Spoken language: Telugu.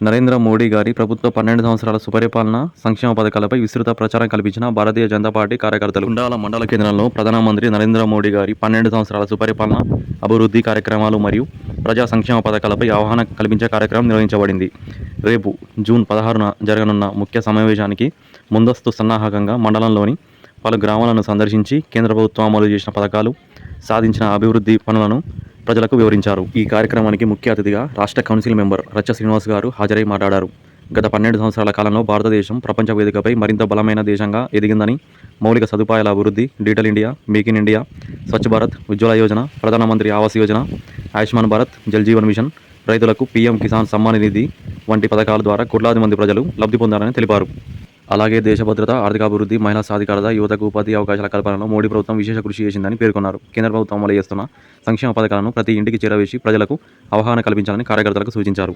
నరేంద్ర మోడీ గారి ప్రభుత్వ 12 సంవత్సరాల సుపరిపాలన, సంక్షేమ పథకాలపై విస్తృత ప్రచారం కల్పించిన భారతీయ జనతా పార్టీ కార్యకర్తలు గుండాల మండల కేంద్రంలో ప్రధానమంత్రి నరేంద్ర మోడీ గారి 12 సంవత్సరాల సుపరిపాలన, అభివృద్ధి కార్యక్రమాలు మరియు ప్రజా సంక్షేమ పథకాలపై అవగాహన కల్పించే కార్యక్రమం నిర్వహించబడింది. రేపు జూన్ 16న జరగనున్న ముఖ్య సమావేశానికి ముందస్తు సన్నాహకంగా మండలంలోని పలు గ్రామాలను సందర్శించి కేంద్ర ప్రభుత్వం అమలు చేసిన పథకాలు, సాధించిన అభివృద్ధి పనులను ప్రజలకు వివరించారు. ఈ కార్యక్రమానికి ముఖ్య అతిథిగా రాష్ట్ర కౌన్సిల్ మెంబర్ రచ్చ శ్రీనివాస్ గారు హాజరై మాట్లాడారు. గత 12 సంవత్సరాల కాలంలో భారతదేశం ప్రపంచ వేదికపై మరింత బలమైన దేశంగా ఎదిగిందని, మౌలిక సదుపాయాల అభివృద్ధి, digital India, make in India, Swachh Bharat, Ujjwala Yojana, Pradhan Mantri Awas Yojana, Ayushman Bharat, Jal Jeevan mission, రైతులకు పీఎం కిసాన్ సమ్మాన్ నిధి వంటి పథకాల ద్వారా కోట్లాది మంది ప్రజలు లబ్ధి పొందారని తెలిపారు. అలాగే దేశ భద్రత, ఆర్థికాభివృద్ధి, మహిళా సాధికారత, యువతకు ఉపాధి అవకాశాల కల్పనలో మోడీ ప్రభుత్వం విశేష కృషి చేసిందని పేర్కొన్నారు. కేంద్ర ప్రభుత్వం అమలు చేస్తున్న సంక్షేమ పథకాలను ప్రతి ఇంటికి చేరవేసి ప్రజలకు అవగాహన కల్పించాలని కార్యకర్తలకు సూచించారు.